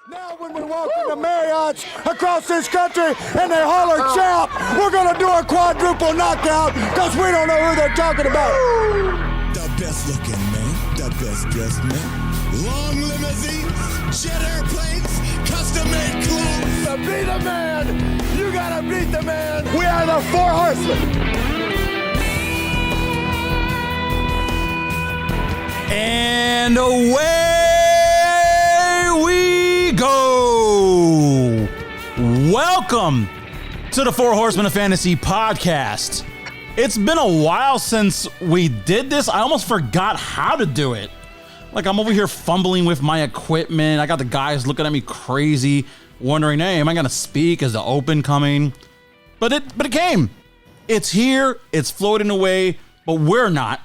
Now when we walk into Marriott's across this country and they holler champ, we're going to do a quadruple knockout because we don't know who they're talking about. The best looking man, the best dressed man, long limousines, jet airplanes, custom made clothes. To be the man, you got to beat the man. We are the Four Horsemen. And away we go. Welcome to the Four Horsemen of Fantasy podcast. It's been a while since we did this. I almost forgot how to do it. Like, I'm over here fumbling with my equipment. I got the guys looking at me crazy, wondering, hey, am I going to speak? Is the open coming? But it came. It's here. It's floating away, but we're not.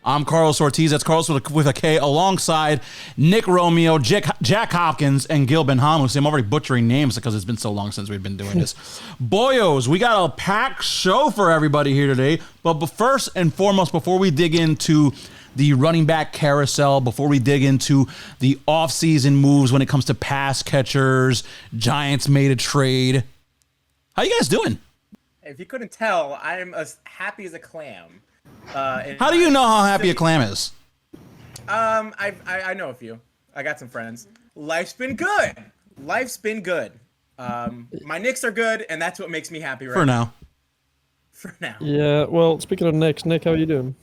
I'm Carlos Ortiz. That's Carlos with a K, alongside Nick Romeo, Jack Hopkins, and Gil Benhamu. See, I'm already butchering names because it's been so long since we've been doing this. Boyos, we got a packed show for everybody here today. But first and foremost, before we dig into the running back carousel, before we dig into the offseason moves when it comes to pass catchers, Giants made a trade. How you guys doing? If you couldn't tell, I'm as happy as a clam. How do you know how happy a clam is? I know a few. I got some friends. Life's been good. Life's been good. My Knicks are good, and that's what makes me happy right now. For now. Yeah, well, speaking of Knicks, Nick, how are you doing?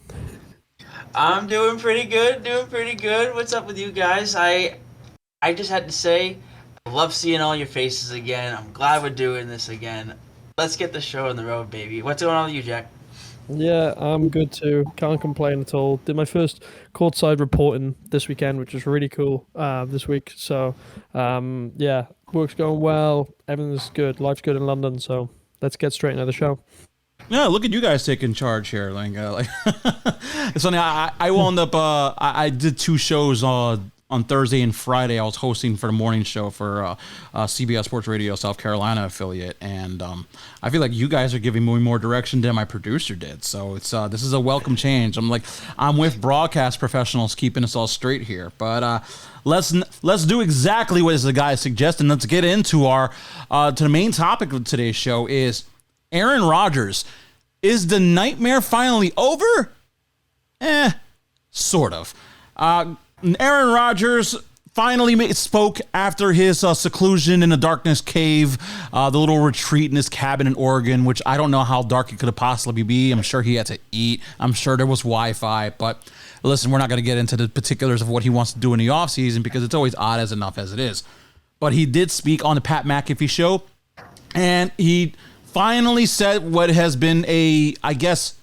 I'm doing pretty good, What's up with you guys? I just had to say, I love seeing all your faces again. I'm glad we're doing this again. Let's get the show on the road, baby. What's going on with you, Jack? Yeah, I'm good too. Can't complain at all. Did my first courtside reporting this weekend, which was really cool this week. So, yeah, work's going well. Everything's good. Life's good in London. So let's get straight into the show. Yeah, look at you guys taking charge here. It's funny. I wound up. I did two shows on Thursday and Friday. I was hosting for the morning show for CBS Sports Radio South Carolina affiliate, and I feel like you guys are giving me more direction than my producer did. So it's this is a welcome change. I'm with broadcast professionals keeping us all straight here. But let's do exactly what the guy suggested. Let's get into our to the main topic of today's show is Aaron Rodgers. Is the nightmare finally over? Sort of. Aaron Rodgers finally spoke after his seclusion in the darkness cave, the little retreat in his cabin in Oregon, which I don't know how dark it could have possibly be. I'm sure he had to eat. I'm sure there was Wi-Fi. But listen, we're not going to get into the particulars of what he wants to do in the offseason because it's always odd as enough as it is. But he did speak on the Pat McAfee show, and he finally said what has been a, I guess,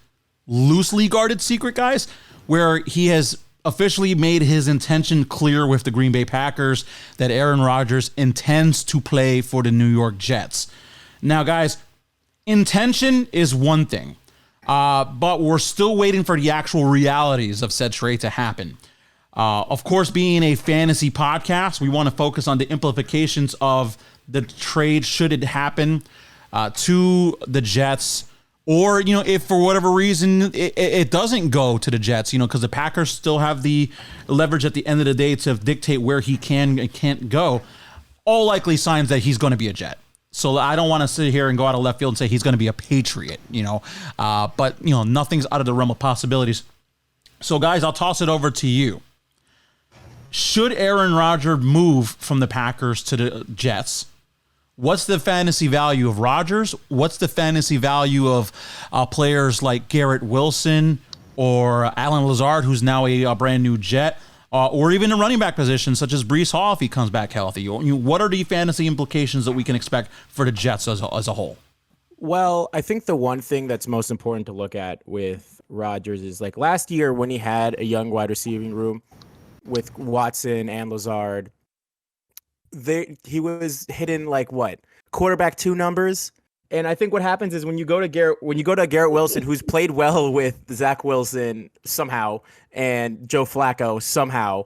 loosely guarded secret, guys, where he has officially made his intention clear with the Green Bay Packers that Aaron Rodgers intends to play for the New York Jets. Now, guys, intention is one thing, but we're still waiting for the actual realities of said trade to happen. Of course, being a fantasy podcast, we want to focus on the implications of the trade should it happen to the Jets. Or, if for whatever reason it doesn't go to the Jets, because the Packers still have the leverage at the end of the day to dictate where he can and can't go, all likely signs that he's going to be a Jet. So I don't want to sit here and go out of left field and say he's going to be a Patriot, but, nothing's out of the realm of possibilities. So, guys, I'll toss it over to you. Should Aaron Rodgers move from the Packers to the Jets? What's the fantasy value of Rodgers? What's the fantasy value of players like Garrett Wilson or Alan Lazard, who's now a brand new Jet, or even a running back position such as Breece Hall if he comes back healthy? What are the fantasy implications that we can expect for the Jets as a whole? Well, I think the one thing that's most important to look at with Rodgers is like last year when he had a young wide receiving room with Watson and Lazard, he was hitting quarterback 2 numbers. And I think what happens is when you go to Garrett Wilson, who's played well with Zach Wilson somehow and Joe Flacco somehow,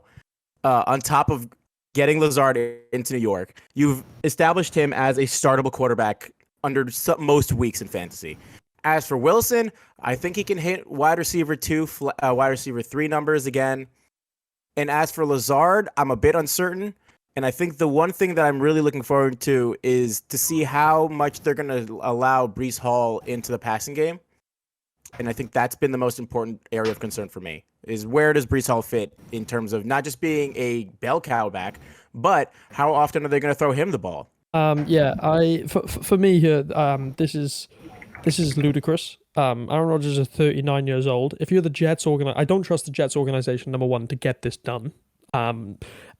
on top of getting Lazard into New York, you've established him as a startable quarterback under most weeks in fantasy. As for Wilson, I think he can hit wide receiver 2, wide receiver 3 numbers again. And as for Lazard, I'm a bit uncertain. And I think the one thing that I'm really looking forward to is to see how much they're going to allow Breece Hall into the passing game. And I think that's been the most important area of concern for me, is where does Breece Hall fit in terms of not just being a bell cow back, but how often are they going to throw him the ball? For me here, this is ludicrous. Aaron Rodgers is 39 years old. If you're the Jets I don't trust the Jets organization, number one, to get this done.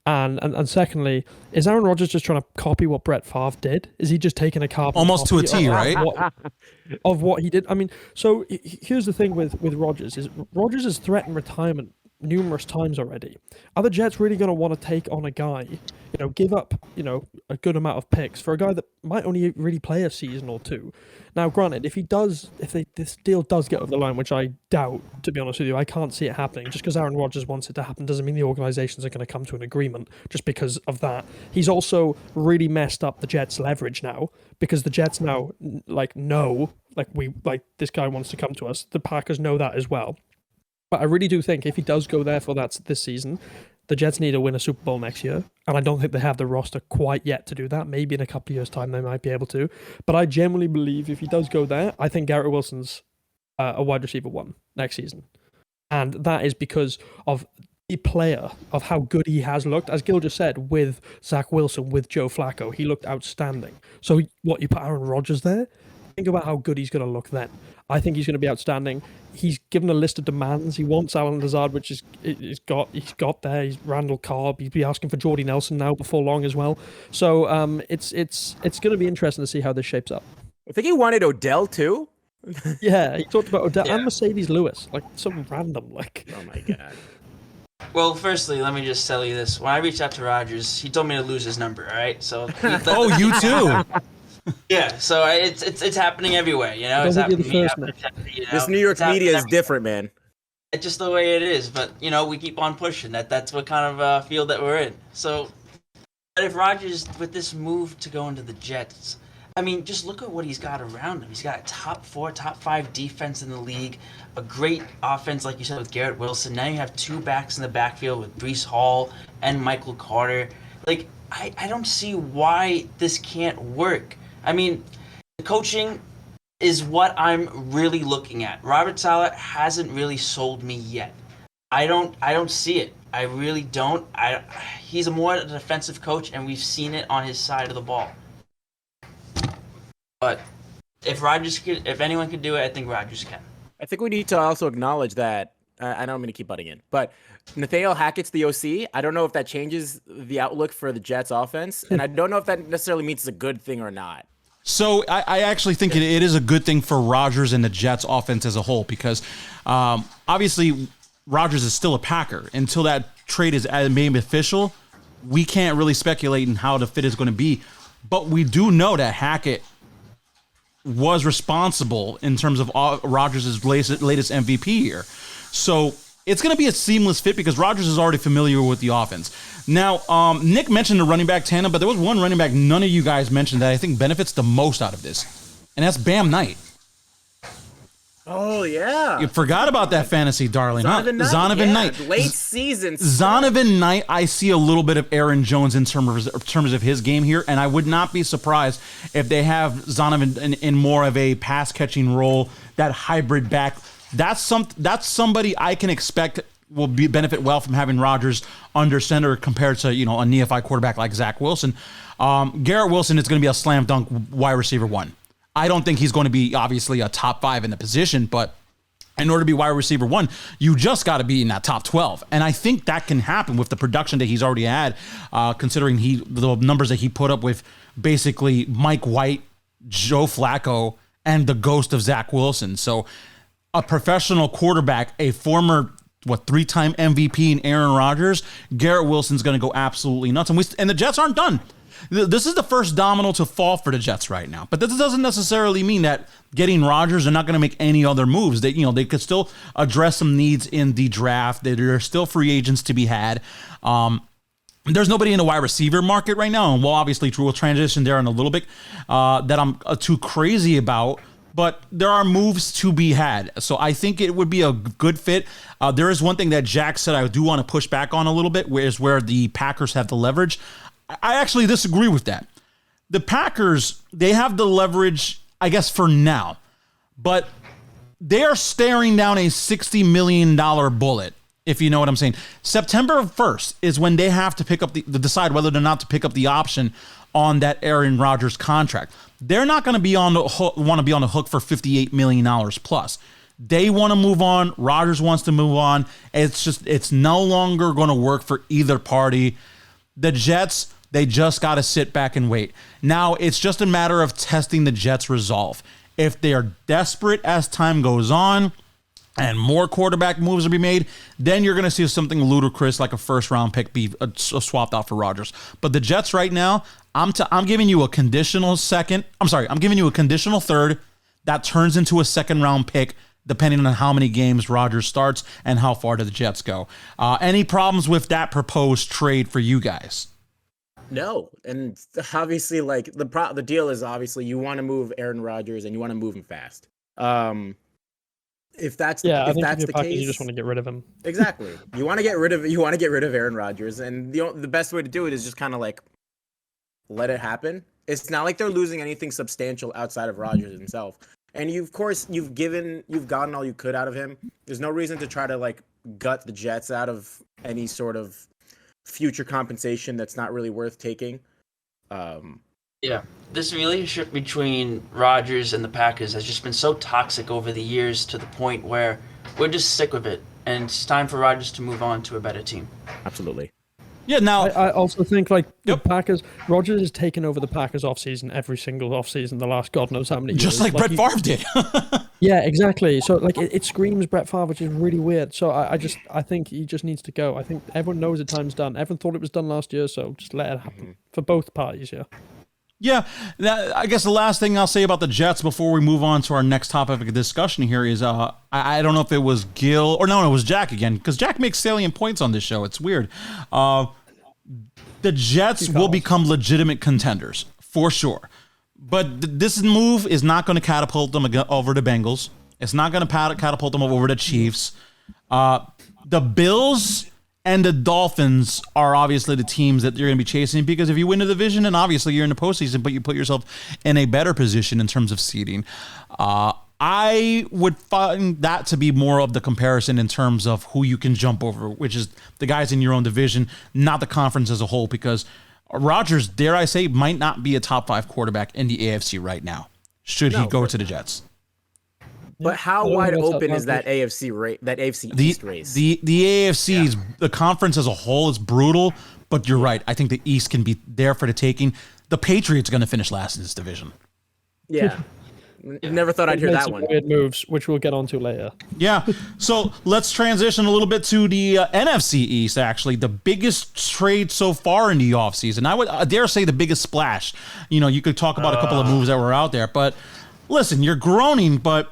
And secondly, is Aaron Rodgers just trying to copy what Brett Favre did? Is he just taking a carbon Almost to a T, right? Of what he did? I mean, so here's the thing with Rodgers is Rodgers has threatened retirement numerous times already. Are the Jets really going to want to take on a guy, give up, a good amount of picks for a guy that might only really play a season or two? Now, granted, if this deal does get over the line, which I doubt, to be honest with you, I can't see it happening. Just because Aaron Rodgers wants it to happen doesn't mean the organizations are going to come to an agreement just because of that. He's also really messed up the Jets' leverage now, because the Jets now know this guy wants to come to us. The Packers know that as well. But I really do think if he does go there for that this season, the Jets need to win a Super Bowl next year. And I don't think they have the roster quite yet to do that. Maybe in a couple of years' time they might be able to. But I genuinely believe if he does go there, I think Garrett Wilson's a wide receiver 1 next season. And that is because of the player, of how good he has looked. As Gil just said, with Zach Wilson, with Joe Flacco, he looked outstanding. So what, you put Aaron Rodgers there? Think about how good he's going to look then. I think he's going to be outstanding. He's given a list of demands. He wants Alan Lazard, which he's got there. He's Randall Cobb. He'd be asking for Jordy Nelson now before long as well. So it's going to be interesting to see how this shapes up. I think he wanted Odell too. Yeah, he talked about Odell and Mercedes Lewis, some random Oh my god. Well, firstly, let me just tell you this. When I reached out to Rodgers, he told me to lose his number. All right, so. Oh, you too. Yeah, so it's happening everywhere, It's happening. This New York media is different, man. It's just the way it is, but we keep on pushing. That's what kind of field that we're in. So, but if Rodgers, with this move to go into the Jets, I mean, just look at what he's got around him. He's got a top 4, top 5 defense in the league, a great offense, like you said, with Garrett Wilson. Now you have 2 backs in the backfield with Breece Hall and Michael Carter. I don't see why this can't work. I mean, the coaching is what I'm really looking at. Robert Saleh hasn't really sold me yet. I don't see it. I really don't. He's a more defensive coach, and we've seen it on his side of the ball. But if anyone could do it, I think Rodgers can. I think we need to also acknowledge that. I know I'm going to keep butting in, but Nathaniel Hackett's the OC. I don't know if that changes the outlook for the Jets offense, and I don't know if that necessarily means it's a good thing or not. So I actually think it is a good thing for Rodgers and the Jets offense as a whole, because obviously Rodgers is still a Packer. Until that trade is made official, we can't really speculate on how the fit is going to be. But we do know that Hackett was responsible in terms of Rodgers' latest MVP year. So it's going to be a seamless fit because Rodgers is already familiar with the offense. Now, Nick mentioned the running back tandem, but there was one running back none of you guys mentioned that I think benefits the most out of this, and that's Bam Knight. Oh, yeah. You forgot about that fantasy darling, Zonovan Knight. Late season. Zonovan Knight, I see a little bit of Aaron Jones in terms of his game here, and I would not be surprised if they have Zonovan in more of a pass-catching role, that hybrid back. That's somebody I can expect will benefit well from having Rodgers under center compared to a neophyte quarterback like Zach Wilson. Garrett Wilson is going to be a slam dunk wide receiver 1. I don't think he's going to be obviously a top 5 in the position, but in order to be wide receiver 1, you just got to be in that top 12. And I think that can happen with the production that he's already had, considering the numbers that he put up with basically Mike White, Joe Flacco, and the ghost of Zach Wilson. So a professional quarterback, a former 3-time MVP in Aaron Rodgers, Garrett Wilson's going to go absolutely nuts. And the Jets aren't done. This is the first domino to fall for the Jets right now. But this doesn't necessarily mean that getting Rodgers, they're not going to make any other moves. They could still address some needs in the draft. There are still free agents to be had. There's nobody in the wide receiver market right now. And obviously we'll transition there in a little bit that I'm too crazy about. But there are moves to be had. So I think it would be a good fit. There is one thing that Jack said I do want to push back on a little bit, where the Packers have the leverage. I actually disagree with that. The Packers, they have the leverage, I guess, for now, but they are staring down a $60 million bullet, if you know what I'm saying. September 1st is when they have to pick up decide whether or not to pick up the option on that Aaron Rodgers contract. They're not going to be on the hook, want to be on the hook for $58 million plus. They want to move on. Rodgers wants to move on. It's no longer going to work for either party. The Jets, they just got to sit back and wait. Now, it's just a matter of testing the Jets' resolve. If they are desperate as time goes on and more quarterback moves are be made, then you're going to see something ludicrous like a first-round pick be swapped out for Rodgers. But the Jets right now, I'm giving you a conditional second. I'm giving you a conditional third that turns into a second-round pick depending on how many games Rodgers starts and how far do the Jets go. Any problems with that proposed trade for you guys? No, and obviously, like the deal is obviously you want to move Aaron Rodgers and you want to move him fast. If that's I if think that's if the you're Packers, case, you just want to get rid of him. exactly. You want to get rid of Aaron Rodgers, and the best way to do it is just kind of like let it happen. It's not like they're losing anything substantial outside of Rodgers himself. And you've gotten all you could out of him. There's no reason to try to like gut the Jets out of any sort of future compensation that's not really worth taking. Yeah, this relationship between Rodgers and the Packers has just been so toxic over the years to the point where we're just sick of it, and it's time for Rodgers to move on to a better team. Absolutely. Yeah, now I also think like the Packers, Rodgers has taken over the Packers offseason every single offseason the last God knows how many years. just like Brett Favre did. Yeah, exactly. So like it screams Brett Favre, which is really weird. So I think he just needs to go. I think everyone knows the time's done. Everyone thought it was done last year, so just let it happen for both parties. Yeah. Yeah, I guess the last thing I'll say about the Jets before we move on to our next topic of discussion here is I don't know if it was Gil or no, it was Jack again, because Jack makes salient points on this show. It's weird. The Jets will become legitimate contenders for sure, but this move is not going to catapult them over the Bengals. It's not going to catapult them over the Chiefs. The Bills and the Dolphins are obviously the teams that you're going to be chasing, because if you win the division, and obviously you're in the postseason, but you put yourself in a better position in terms of seeding. I would find that to be more of the comparison in terms of who you can jump over, which is the guys in your own division, not the conference as a whole, because Rodgers, dare I say, might not be a top 5 quarterback in the AFC right now, should he go to the Jets. But how wide open is that AFC East race? The AFC the conference as a whole is brutal, but you're right. I think the East can be there for the taking. The Patriots are going to finish last in this division. Yeah. Never thought I'd hear that one. Weird moves, which we'll get onto later. Yeah. So let's transition a little bit to the NFC East, actually. The biggest trade so far in the offseason. I would dare say the biggest splash. You know, you could talk about a couple of moves that were out there, but listen, you're groaning, but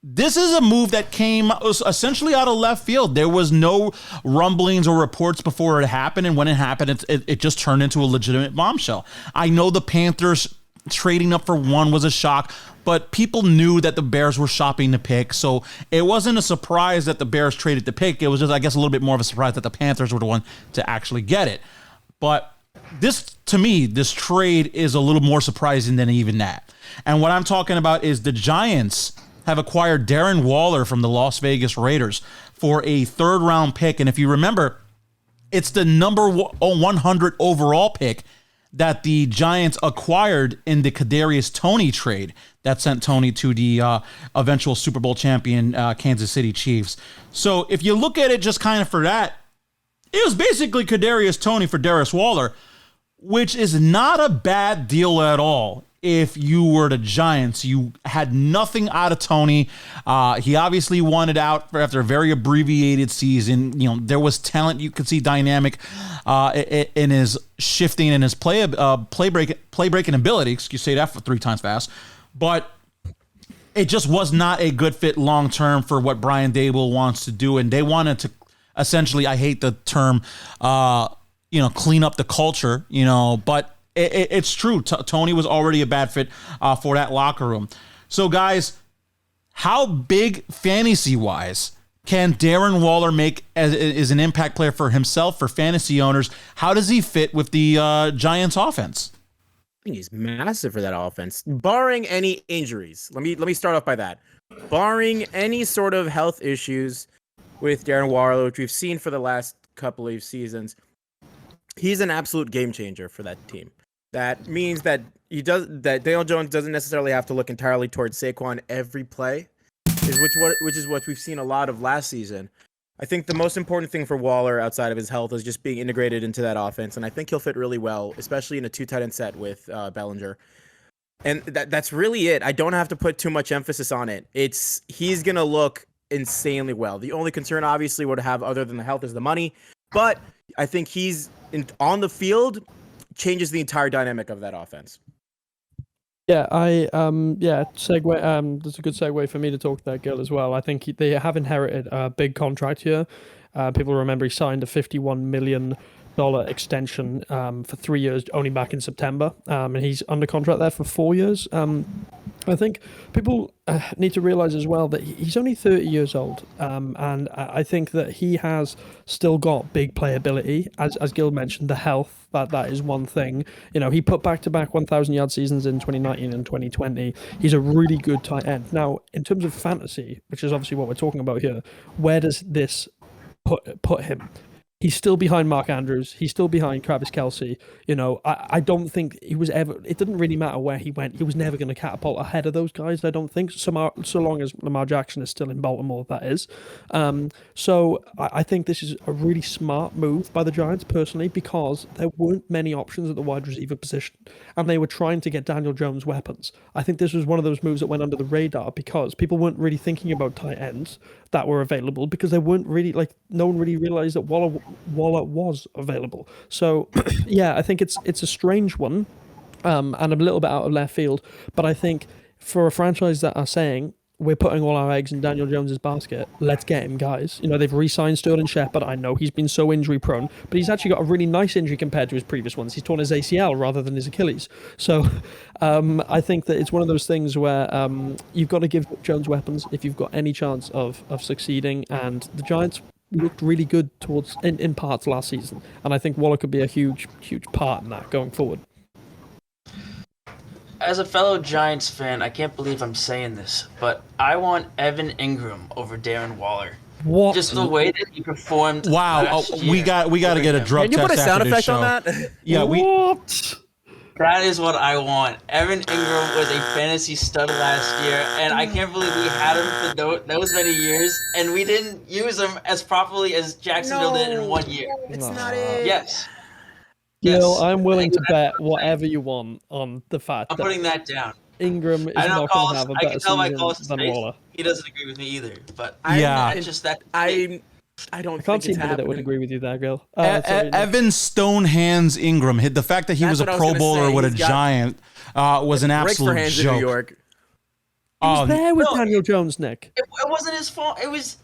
this is a move that came essentially out of left field. There was no rumblings or reports before it happened, and when it happened, it just turned into a legitimate bombshell. I know the Panthers trading up for one was a shock, but people knew that the Bears were shopping the pick, so it wasn't a surprise that the Bears traded the pick. It was just, I guess, a little bit more of a surprise that the Panthers were the one to actually get it. But this, to me, this trade is a little more surprising than even that. And what I'm talking about is the Giants have acquired Darren Waller from the Las Vegas Raiders for a 3rd-round pick. And if you remember, it's the number 100 overall pick that the Giants acquired in the Kadarius Toney trade that sent Toney to the eventual Super Bowl champion Kansas City Chiefs. So if you look at it just kind of for that, it was basically Kadarius Toney for Darren Waller, which is not a bad deal at all. If you were the Giants, you had nothing out of Toney. He obviously wanted out after a very abbreviated season. You know, there was talent you could see dynamic in his shifting and his play breaking ability. Excuse say that for 3 times fast, but it just was not a good fit long term for what Brian Daboll wants to do, and they wanted to essentially, I hate the term, clean up the culture. But it's true. Toney was already a bad fit for that locker room. So, guys, how big fantasy-wise Can Darren Waller is an impact player for himself, for fantasy owners? How does he fit with the Giants offense? I think he's massive for that offense, barring any injuries. Let me start off by that. Barring any sort of health issues with Darren Waller, which we've seen for the last couple of seasons, he's an absolute game changer for that team. That means that Daniel Jones doesn't necessarily have to look entirely towards Saquon every play, which is what we've seen a lot of last season. I think the most important thing for Waller outside of his health is just being integrated into that offense, and I think he'll fit really well, especially in a 2 tight end set with Bellinger. And that's really it. I don't have to put too much emphasis on it. He's gonna look insanely well. The only concern, obviously, would have other than the health is the money, but I think he's on the field changes the entire dynamic of that offense. Yeah, segue. That's a good segue for me to talk to that girl as well. I think they have inherited a big contract here. People remember he signed a $51 million extension for 3 years, only back in September, and he's under contract there for 4 years. I think people need to realize as well that he's only 30 years old, and I think that he has still got big playability. As Gil mentioned, the health, that is one thing. You know, he put back-to-back 1,000-yard seasons in 2019 and 2020. He's a really good tight end. Now, in terms of fantasy, which is obviously what we're talking about here, where does this put him? He's still behind Mark Andrews. He's still behind Travis Kelce. You know, I don't think he was ever... It didn't really matter where he went. He was never going to catapult ahead of those guys, I don't think, so long as Lamar Jackson is still in Baltimore, that is. So I think this is a really smart move by the Giants, personally, because there weren't many options at the wide receiver position, and they were trying to get Daniel Jones weapons. I think this was one of those moves that went under the radar because people weren't really thinking about tight ends that were available because they weren't really, no one really realized that Waller was available. So yeah, I think it's a strange one, and a little bit out of left field, but I think for a franchise that are saying we're putting all our eggs in Daniel Jones's basket, let's get him, guys. You know, they've re-signed Sterling Shepard. I know he's been so injury prone, but he's actually got a really nice injury compared to his previous ones. He's torn his ACL rather than his Achilles. So I think that it's one of those things where you've got to give Jones weapons if you've got any chance of succeeding, and the Giants looked really good in parts last season, and I think Waller could be a huge part in that going forward. As a fellow Giants fan, I can't believe I'm saying this, but I want Evan Ingram over Darren Waller. What? Just the way that he performed. Wow, last year. we got to get a drug Can you test put a sound after this effect show. on that? Yeah, What? That is what I want. Evan Ingram was a fantasy stud last year, and I can't believe we had him for those many years, and we didn't use him as properly as Jacksonville did in 1 year. It's not it. Yes. Gil, I'm willing to bet whatever you want on the fact I'm that putting that down. Ingram is I know not going to have a I better can tell by season Collis' than face. Waller. He doesn't agree with me either, but Yeah. it's just that. I don't I can't think see it's anybody that would happening. agree with you there, Gil. Evan Stonehands Ingram, the fact that he was That's a what I was Pro gonna Bowler say. with a He's got- Giant was an Breaks for absolute hands in New joke. York. He was there with No. Daniel Jones, Nick. It wasn't his fault. It was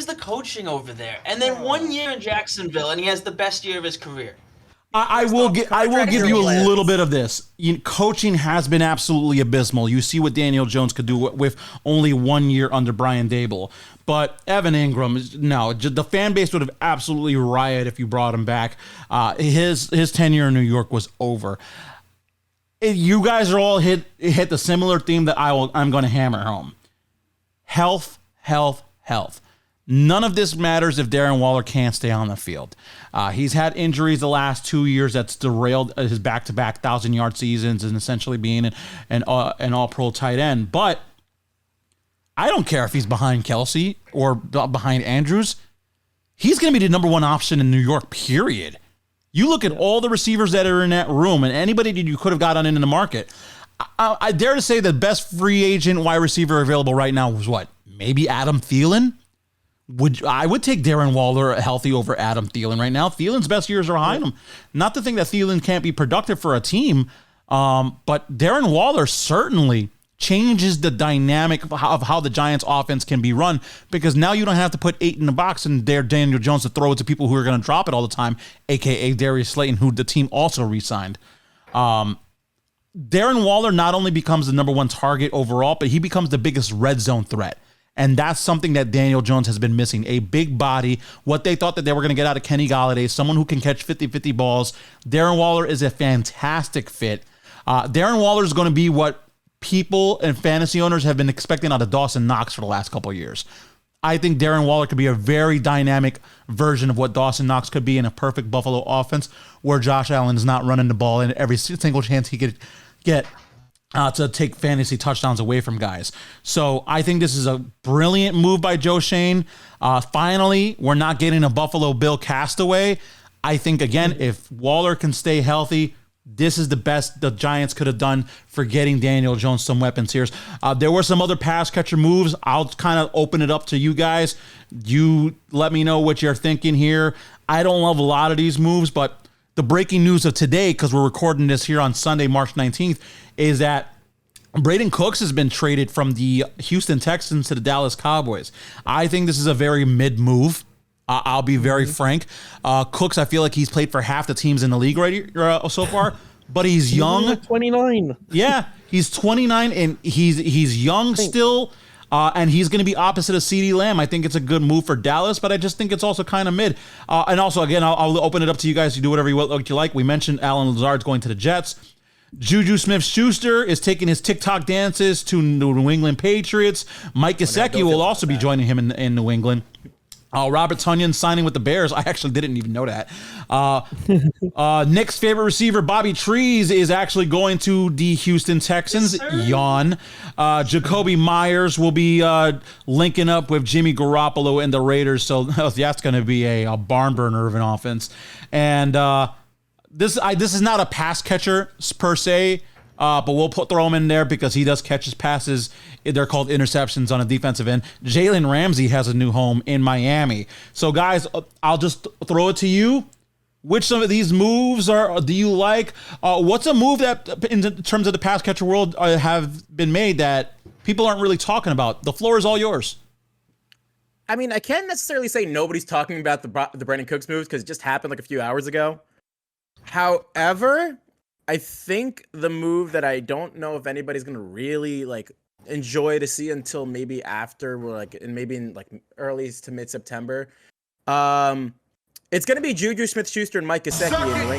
the coaching over there. And then 1 year in Jacksonville, and he has the best year of his career. I will give you a little bit of this. Coaching has been absolutely abysmal. You see what Daniel Jones could do with only 1 year under Brian Dable. But Evan Ingram, the fan base would have absolutely rioted if you brought him back. His tenure in New York was over. You guys are all hit the similar theme that I'm going to hammer home. Health. None of this matters if Darren Waller can't stay on the field. He's had injuries the last 2 years that's derailed his back-to-back 1,000-yard seasons and essentially being an all-pro tight end. But I don't care if he's behind Kelce or behind Andrews. He's going to be the number one option in New York, period. You look at all the receivers that are in that room and anybody that you could have gotten into the market. I dare to say the best free agent wide receiver available right now was what? Maybe Adam Thielen? I would take Darren Waller healthy over Adam Thielen right now. Thielen's best years are behind him. Not to think that Thielen can't be productive for a team, but Darren Waller certainly changes the dynamic of how the Giants offense can be run, because now you don't have to put 8 in the box and dare Daniel Jones to throw it to people who are going to drop it all the time, aka Darius Slayton, who the team also re-signed. Darren Waller not only becomes the number one target overall, but he becomes the biggest red zone threat. And that's something that Daniel Jones has been missing, a big body, what they thought that they were going to get out of Kenny Golladay, someone who can catch 50-50 balls. Darren Waller is a fantastic fit. Darren Waller is going to be what people and fantasy owners have been expecting out of Dawson Knox for the last couple of years. I think Darren Waller could be a very dynamic version of what Dawson Knox could be in a perfect Buffalo offense where Josh Allen is not running the ball in every single chance he could get to take fantasy touchdowns away from guys. So I think this is a brilliant move by Joe Shane. Finally, we're not getting a Buffalo Bill castaway. I think, again, if Waller can stay healthy, this is the best the Giants could have done for getting Daniel Jones some weapons here. There were some other pass catcher moves. I'll kind of open it up to you guys. You let me know what you're thinking here. I don't love a lot of these moves, but the breaking news of today, because we're recording this here on Sunday, March 19th, is that Braden Cooks has been traded from the Houston Texans to the Dallas Cowboys. I think this is a very mid move. I'll be very frank. Cooks, I feel like he's played for half the teams in the league so far, but he's young. 29. Yeah, he's 29 and he's young still, and he's going to be opposite of CeeDee Lamb. I think it's a good move for Dallas, but I just think it's also kind of mid. And also, again, I'll open it up to you guys to do whatever you like. We mentioned Alan Lazard's going to the Jets. Juju Smith-Schuster is taking his TikTok dances to New England Patriots. Mike Gesicki will also be joining him in New England. Robert Tonyan signing with the Bears. I actually didn't even know that. Nick's favorite receiver, Bobby Trees, is actually going to the Houston Texans. Yes, yawn. Jacoby Myers will be linking up with Jimmy Garoppolo and the Raiders. So that's going to be a barn burner of an offense. And this is not a pass catcher per se. But we'll throw him in there because he does catch his passes. They're called interceptions on a defensive end. Jalen Ramsey has a new home in Miami. So, guys, I'll just throw it to you. Which some of these moves do you like? What's a move that, in terms of the pass catcher world, have been made that people aren't really talking about? The floor is all yours. I mean, I can't necessarily say nobody's talking about the Brandon Cooks moves because it just happened like a few hours ago. However, I think the move that I don't know if anybody's gonna really like enjoy to see until maybe after we're like in early to mid September. It's gonna be Juju Smith-Schuster and Mike Gesicki in New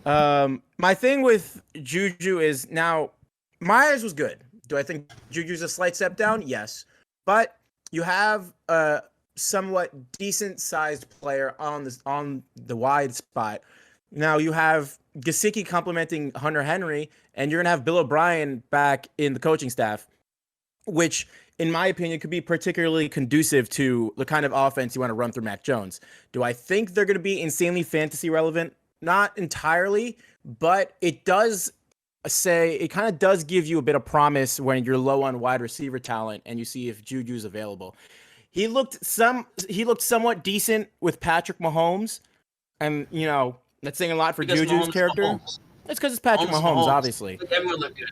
England. My thing with Juju is now Myers was good. Do I think Juju's a slight step down? Yes, but you have a somewhat decent sized player on the wide spot. Now you have Gesicki complimenting Hunter Henry, and you're going to have Bill O'Brien back in the coaching staff, which, in my opinion, could be particularly conducive to the kind of offense you want to run through Mac Jones. Do I think they're going to be insanely fantasy relevant? Not entirely, but it does it kind of does give you a bit of promise when you're low on wide receiver talent and you see if Juju's available. He looked somewhat decent with Patrick Mahomes, and that's saying a lot for because Juju's character. Mahomes. It's because it's Patrick Mahomes, obviously. Like everyone looked good.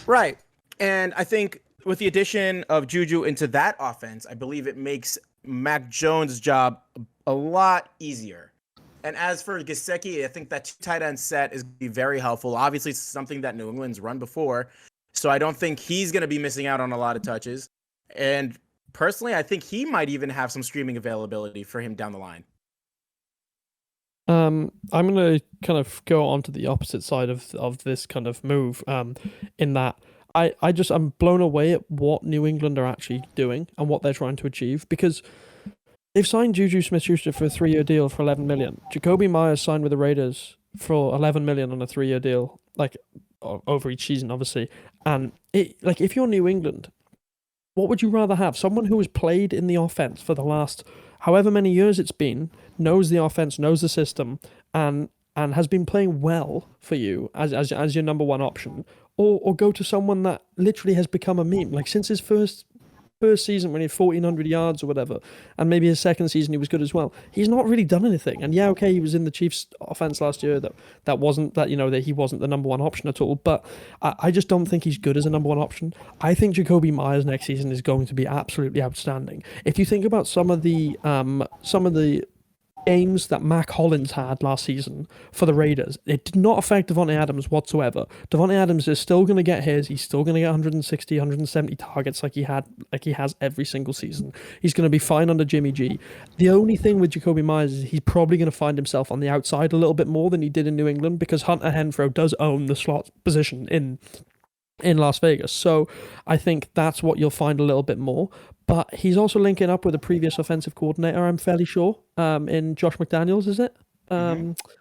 Right. And I think with the addition of Juju into that offense, I believe it makes Mac Jones' job a lot easier. And as for Gesicki, I think that tight end set is going to be very helpful. Obviously, it's something that New England's run before. So I don't think he's going to be missing out on a lot of touches. And personally, I think he might even have some streaming availability for him down the line. I'm going to kind of go on to the opposite side of this kind of move, in that I'm blown away at what New England are actually doing and what they're trying to achieve, because they've signed Juju Smith-Schuster for a 3-year deal for $11 million. Jacoby Myers signed with the Raiders for $11 million on a 3-year deal, like over each season, obviously. And if you're New England, what would you rather have? Someone who has played in the offense for the last however many years it's been, knows the offense, knows the system, and has been playing well for you as your number one option, or go to someone that literally has become a meme. Like since his first season when he had 1,400 yards or whatever, and maybe his second season he was good as well. He's not really done anything. And yeah, okay, he was in the Chiefs offense last year. That wasn't that he wasn't the number one option at all. But I just don't think he's good as a number one option. I think Jacoby Myers next season is going to be absolutely outstanding. If you think about some of the games that Mac Hollins had last season for the Raiders, it did not affect Devontae Adams whatsoever. Devontae Adams is still going to get his. He's still going to get 160, 170 targets like he has every single season. He's going to be fine under Jimmy G. The only thing with Jacoby Myers is he's probably going to find himself on the outside a little bit more than he did in New England, because Hunter Renfrow does own the slot position in Las Vegas. So I think that's what you'll find a little bit more. But he's also linking up with a previous offensive coordinator, I'm fairly sure, in Josh McDaniels, is it?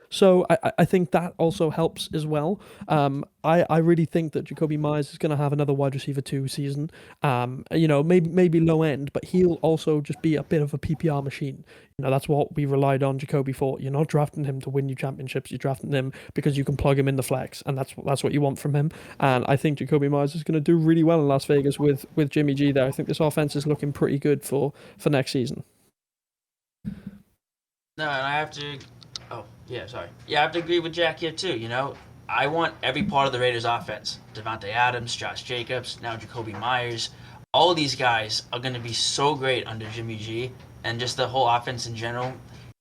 So I think that also helps as well. I really think that Jacoby Myers is going to have another wide receiver 2 season. Maybe low end, but he'll also just be a bit of a PPR machine. That's what we relied on Jacoby for. You're not drafting him to win you championships. You're drafting him because you can plug him in the flex, and that's what you want from him. And I think Jacoby Myers is going to do really well in Las Vegas with Jimmy G there. I think this offense is looking pretty good for next season. No, and I have to. Oh, yeah, sorry. Yeah, I have to agree with Jack here, too. I want every part of the Raiders' offense. Devontae Adams, Josh Jacobs, now Jacoby Myers. All of these guys are going to be so great under Jimmy G and just the whole offense in general,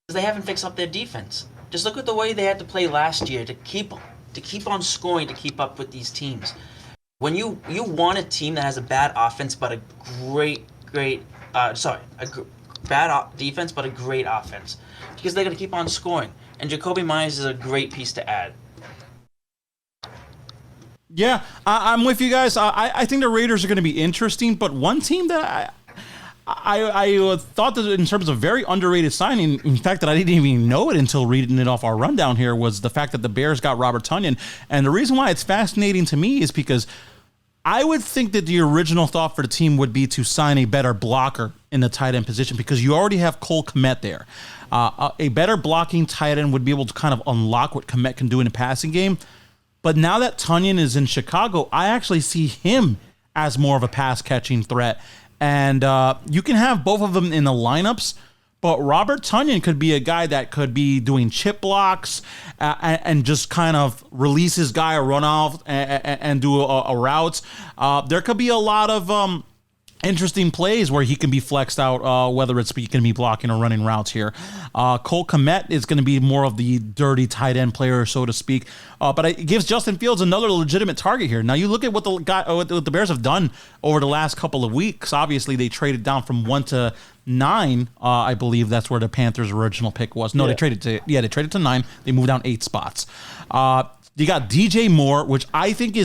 because they haven't fixed up their defense. Just look at the way they had to play last year to keep on scoring, to keep up with these teams. When you want a team that has a bad offense but a bad defense but a great offense, because they're going to keep on scoring. And Jacoby Myers is a great piece to add. Yeah, I'm with you guys. I think the Raiders are going to be interesting, but one team that I thought that in terms of very underrated signing, in fact, that I didn't even know it until reading it off our rundown here, was the fact that the Bears got Robert Tonyan. And the reason why it's fascinating to me is because I would think that the original thought for the team would be to sign a better blocker in the tight end position, because you already have Cole Kmet there. A better blocking tight end would be able to kind of unlock what Kmet can do in the passing game. But now that Tonyan is in Chicago, I actually see him as more of a pass-catching threat. And you can have both of them in the lineups, but Robert Tonyan could be a guy that could be doing chip blocks and just kind of release his guy or run off and do a route. There could be a lot of interesting plays where he can be flexed out, whether it's going to be blocking or running routes here. Cole Kmet is going to be more of the dirty tight end player, so to speak. But it gives Justin Fields another legitimate target here. Now, you look at what the Bears have done over the last couple of weeks. Obviously, they traded down from 1 to 9. I believe that's where the Panthers' original pick was. No, they traded to 9. They moved down 8 spots. You got DJ Moore, which I think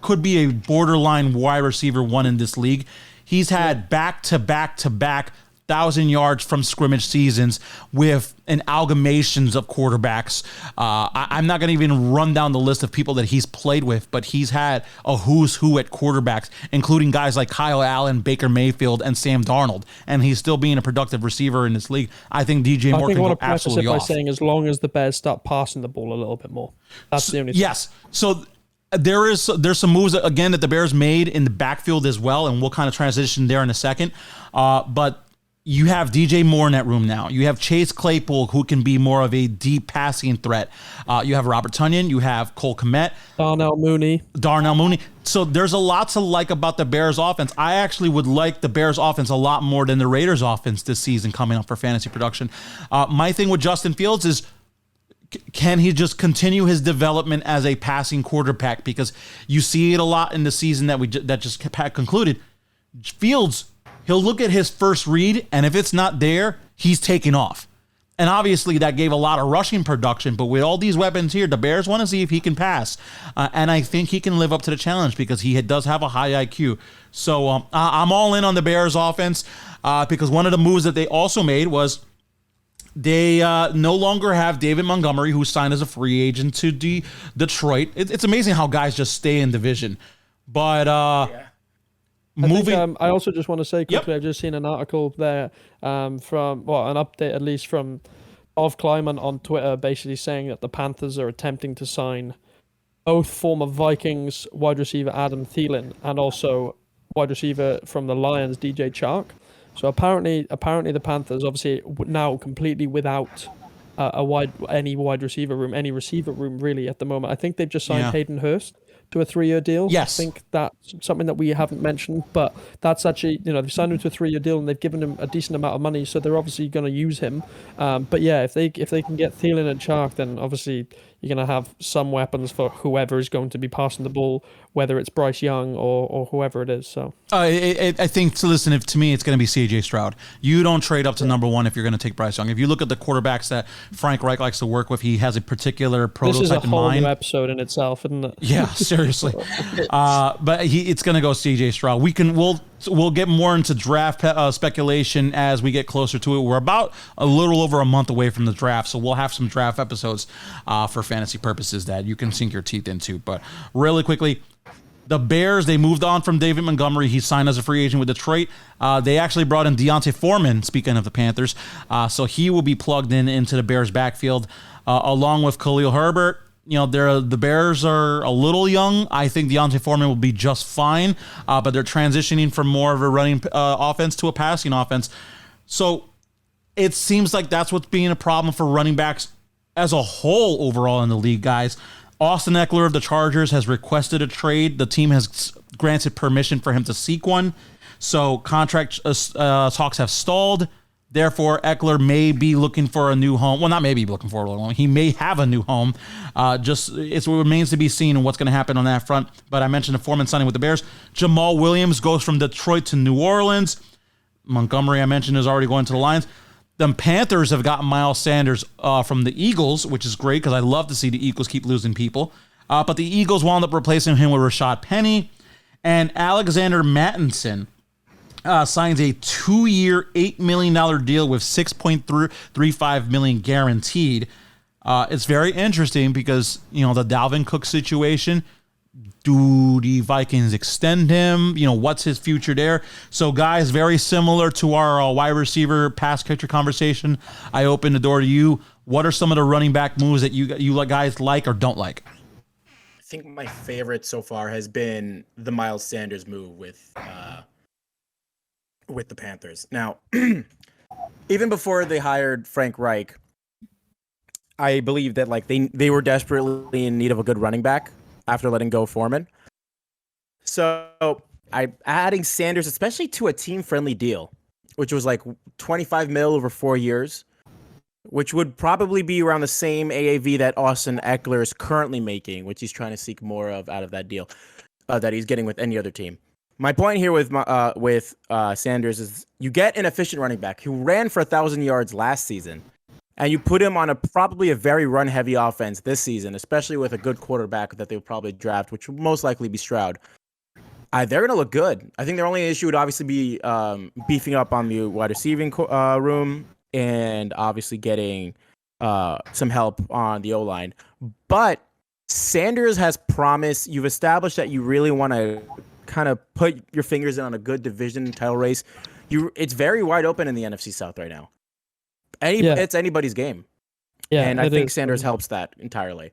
could be a borderline wide receiver 1 in this league. He's had back-to-back 1,000 yards from scrimmage seasons with an amalgamations of quarterbacks. I'm not going to even run down the list of people that he's played with, but he's had a who's who at quarterbacks, including guys like Kyle Allen, Baker Mayfield, and Sam Darnold. And he's still being a productive receiver in this league. I think DJ Moore can go absolutely off. By saying as long as the Bears start passing the ball a little bit more. That's the only thing. Yes. So there's some moves again that the Bears made in the backfield as well, and we'll kind of transition there in a second. But you have DJ Moore in that room now. You have Chase Claypool, who can be more of a deep passing threat. You have Robert Tonyan. You have Cole Kmet. Darnell Mooney. So there's a lot to like about the Bears offense. I actually would like the Bears offense a lot more than the Raiders offense this season coming up for fantasy production. My thing with Justin Fields is, can he just continue his development as a passing quarterback? Because you see it a lot in the season that just concluded. Fields, he'll look at his first read, and if it's not there, he's taking off. And obviously that gave a lot of rushing production, but with all these weapons here, the Bears want to see if he can pass. And I think he can live up to the challenge because he does have a high IQ. So I'm all in on the Bears offense because one of the moves that they also made was they no longer have David Montgomery, who signed as a free agent to Detroit. It's amazing how guys just stay in division. But I also just want to say quickly, I've just seen an article there from, an update at least from Ov Kleiman on Twitter, basically saying that the Panthers are attempting to sign both former Vikings wide receiver Adam Thielen and also wide receiver from the Lions, DJ Chark. So apparently the Panthers, obviously now completely without any wide receiver room, any receiver room really at the moment. I think they've just signed Hayden Hurst, to a 3-year deal. Yes. I think that's something that we haven't mentioned, but that's actually, they've signed him to a 3-year deal and they've given him a decent amount of money, so they're obviously going to use him. But yeah, if they can get Thielen and Chark, then obviously you're going to have some weapons for whoever is going to be passing the ball, whether it's Bryce Young or whoever it is. So I think, so listen, to me, it's going to be C.J. Stroud. You don't trade up to number one if you're going to take Bryce Young. If you look at the quarterbacks that Frank Reich likes to work with, he has a particular prototype in mind. This is a whole new episode in itself, isn't it? Yeah, seriously. But it's going to go C.J. Stroud. We'll get more into draft speculation as we get closer to it. We're about a little over a month away from the draft, so we'll have some draft episodes for fantasy purposes that you can sink your teeth into. But really quickly, the Bears, they moved on from David Montgomery. He signed as a free agent with Detroit. They actually brought in Deontay Foreman, speaking of the Panthers. So he will be plugged into the Bears backfield along with Khalil Herbert. The Bears are a little young. I think Deontay Foreman will be just fine, but they're transitioning from more of a running offense to a passing offense. So it seems like that's what's being a problem for running backs as a whole overall in the league, guys. Austin Eckler of the Chargers has requested a trade. The team has granted permission for him to seek one. So contract talks have stalled. Therefore, Eckler may be looking for a new home. Well, not maybe looking for a new home. He may have a new home. It remains to be seen what's going to happen on that front. But I mentioned the Foreman signing with the Bears. Jamal Williams goes from Detroit to New Orleans. Montgomery, I mentioned, is already going to the Lions. The Panthers have gotten Miles Sanders from the Eagles, which is great because I love to see the Eagles keep losing people. But the Eagles wound up replacing him with Rashad Penny. And Alexander Mattinson signs a 2-year, $8 million deal with $6.35 million guaranteed. It's very interesting because, the Dalvin Cook situation. Do the Vikings extend him? What's his future there? So, guys, very similar to our wide receiver pass catcher conversation. I open the door to you. What are some of the running back moves that you guys like or don't like? I think my favorite so far has been the Miles Sanders move with the Panthers. Now, even before they hired Frank Reich, I believe that they were desperately in need of a good running back after letting go Foreman. So adding Sanders, especially to a team-friendly deal, which was like $25 million over 4 years, which would probably be around the same AAV that Austin Eckler is currently making, which he's trying to seek more of out of that deal that he's getting with any other team. My point here with Sanders is you get an efficient running back who ran for 1,000 yards last season, and you put him on probably a very run-heavy offense this season, especially with a good quarterback that they would probably draft, which will most likely be Stroud. They're going to look good. I think their only issue would obviously be beefing up on the wide receiving room and obviously getting some help on the O-line. But Sanders has promise. You've established that you really want to kind of put your fingers in on a good division title race. It's very wide open in the NFC South right now. It's anybody's game. Yeah, and I think Sanders helps that entirely.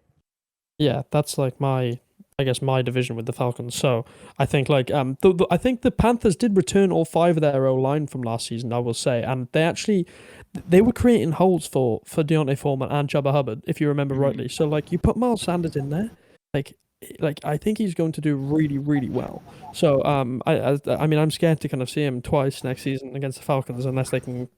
Yeah, that's like my division with the Falcons. So I think I think the Panthers did return all 5 of their O-line from last season, I will say, and they were creating holes for Deontay Foreman and Chuba Hubbard, if you remember rightly. So you put Miles Sanders in there, I think he's going to do really, really well. So I mean, I'm scared to kind of see him twice next season against the Falcons unless they can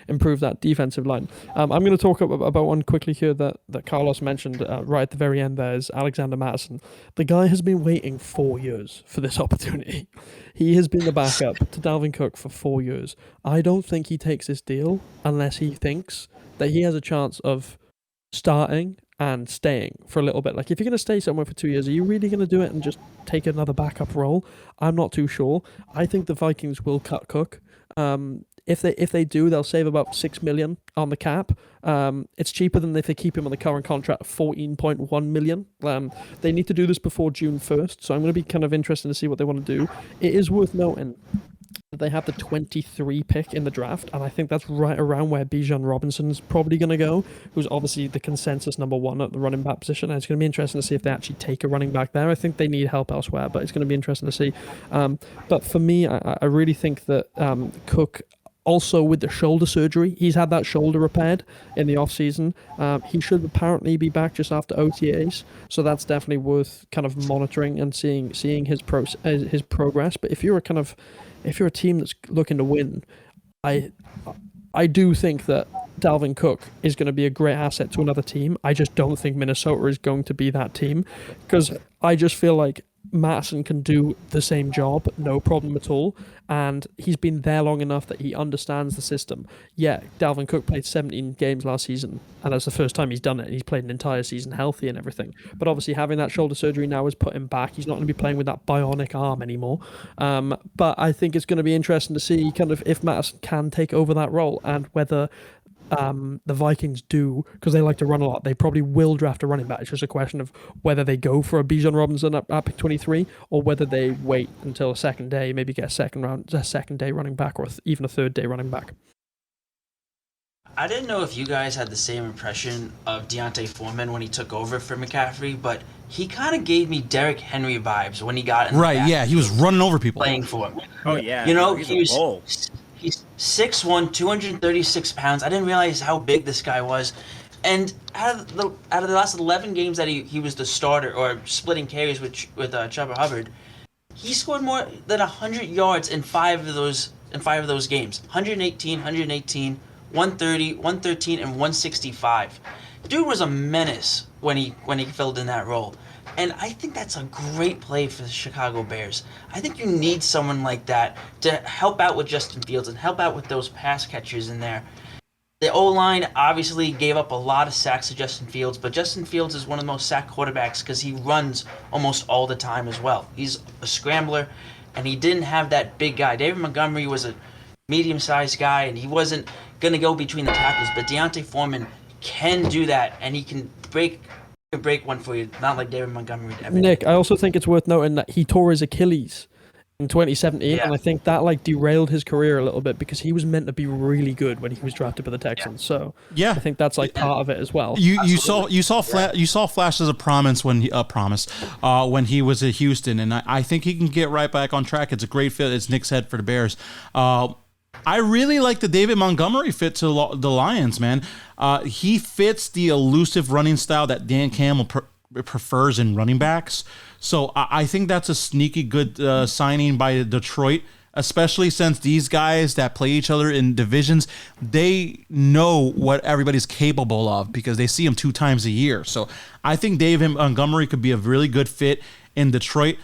improve that defensive line. I'm going to talk about one quickly here that Carlos mentioned right at the very end. There is Alexander Mattison. The guy has been waiting 4 years for this opportunity. He has been the backup to Dalvin Cook for 4 years. I don't think he takes this deal unless he thinks that he has a chance of starting and staying for a little bit. If you're going to stay somewhere for 2 years, are you really going to do it and just take another backup role? I'm not too sure. I think the Vikings will cut Cook. If they do, they'll save about $6 million on the cap. It's cheaper than if they keep him on the current contract of $14.1 million. They need to do this before June 1st, so I'm going to be kind of interested to see what they want to do. It is worth noting that they have the 23 pick in the draft, and I think that's right around where Bijan Robinson's probably going to go, who's obviously the consensus number 1 at the running back position, and it's going to be interesting to see if they actually take a running back there. I think they need help elsewhere, but it's going to be interesting to see. But for me, I really think that Cook Also, with the shoulder surgery, he's had that shoulder repaired in the offseason. He should apparently be back just after OTAs, so that's definitely worth kind of monitoring and seeing his progress. But if you're a team that's looking to win, I do think that Dalvin Cook is going to be a great asset to another team. I just don't think Minnesota is going to be that team, because I just feel like Madison can do the same job, no problem at all, and he's been there long enough that he understands the system. Yeah, Dalvin Cook played 17 games last season, and that's the first time he's done it. He's played an entire season healthy and everything, but obviously having that shoulder surgery now has put him back. He's not going to be playing with that bionic arm anymore, but I think it's going to be interesting to see kind of if Madison can take over that role, and whether the Vikings do, because they like to run a lot. They probably will draft a running back. It's just a question of whether they go for a Bijan Robinson at pick 23, or whether they wait until a second day, maybe get a second day running back, or even a third day running back. I didn't know if you guys had the same impression of Deontay Foreman when he took over for McCaffrey, but he kind of gave me Derrick Henry vibes when he got in the back. Yeah, he was running over people. Playing for him. Oh, yeah. You know, He's 6'1", 236 pounds. I didn't realize how big this guy was. And out of the last 11 games that he was the starter or splitting carries with Chuba Hubbard, he scored more than 100 yards in five of those games. 118, 130, 113, and 165. Dude was a menace when he filled in that role. And I think that's a great play for the Chicago Bears. I think you need someone like that to help out with Justin Fields and help out with those pass catchers in there. The O-line obviously gave up a lot of sacks to Justin Fields, but Justin Fields is one of the most sacked quarterbacks because he runs almost all the time as well. He's a scrambler, and he didn't have that big guy. David Montgomery was a medium-sized guy, and he wasn't going to go between the tackles, but Deontay Foreman can do that, and he can break one for you, not like David Montgomery did. Nick, I also think it's worth noting that he tore his Achilles in 2017, and I think that derailed his career a little bit, because he was meant to be really good when he was drafted by the Texans. So I think that's part of it as well. You saw flashes of promise when he was at Houston, and I think he can get right back on track. It's a great fit, as Nick said, for the Bears. I really like the David Montgomery fit to the Lions, man. He fits the elusive running style that Dan Campbell prefers in running backs. So I think that's a sneaky good signing by Detroit, especially since these guys that play each other in divisions, they know what everybody's capable of because they see them 2 times a year. So I think David Montgomery could be a really good fit in Detroit.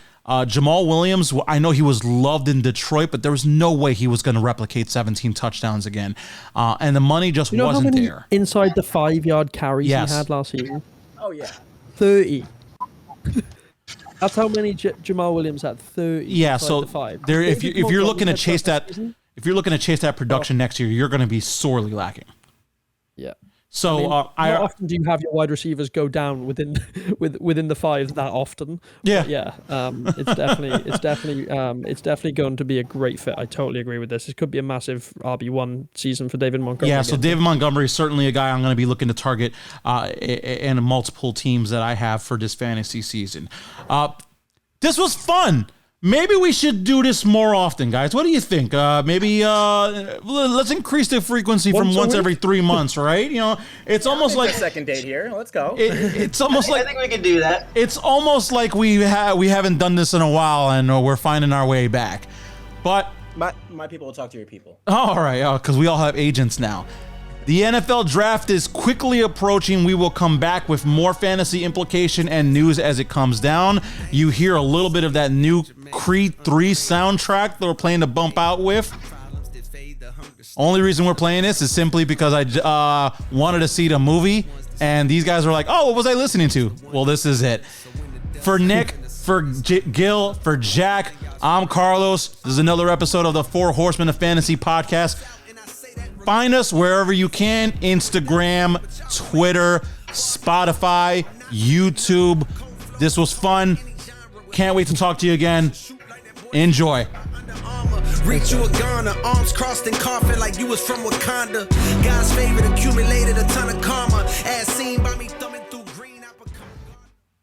Jamal Williams, I know he was loved in Detroit, but there was no way he was going to replicate 17 touchdowns again. And the money just wasn't how many there. Inside the 5-yard carries he had last season? Oh, yeah. 30. That's how many Jamal Williams had. 30. Yeah, so the 5. there, if you're looking to chase that, production next year, you're going to be sorely lacking. Yeah. So not often do you have your wide receivers go down within the 5 that often. Yeah, but yeah. It's definitely going to be a great fit. I totally agree with this. It could be a massive RB1 season for David Montgomery. Yeah, so David Montgomery is certainly a guy I'm going to be looking to target in multiple teams that I have for this fantasy season. This was fun. Maybe we should do this more often, guys. What do you think? Maybe let's increase the frequency from once every 3 months, right? You know, it's almost like a second date here. Let's go. It's almost like I think we can do that. It's almost like we haven't done this in a while, and we're finding our way back. But my people will talk to your people. All right, because we all have agents now. The NFL draft is quickly approaching. We will come back with more fantasy implication and news as it comes down. You hear a little bit of that new Creed 3 soundtrack that we're playing to bump out with. Only reason we're playing this is simply because I wanted to see the movie, and these guys were like, oh, what was I listening to? Well, this is it. For Nick, for Gil, for Jack, I'm Carlos. This is another episode of the 4 Horsemen of Fantasy podcast. Find us wherever you can: Instagram, Twitter, Spotify, YouTube. This was fun. Can't wait to talk to you again. Enjoy. Reach you a gun, arms crossed and coughing like you was from Wakanda. God's favorite accumulator.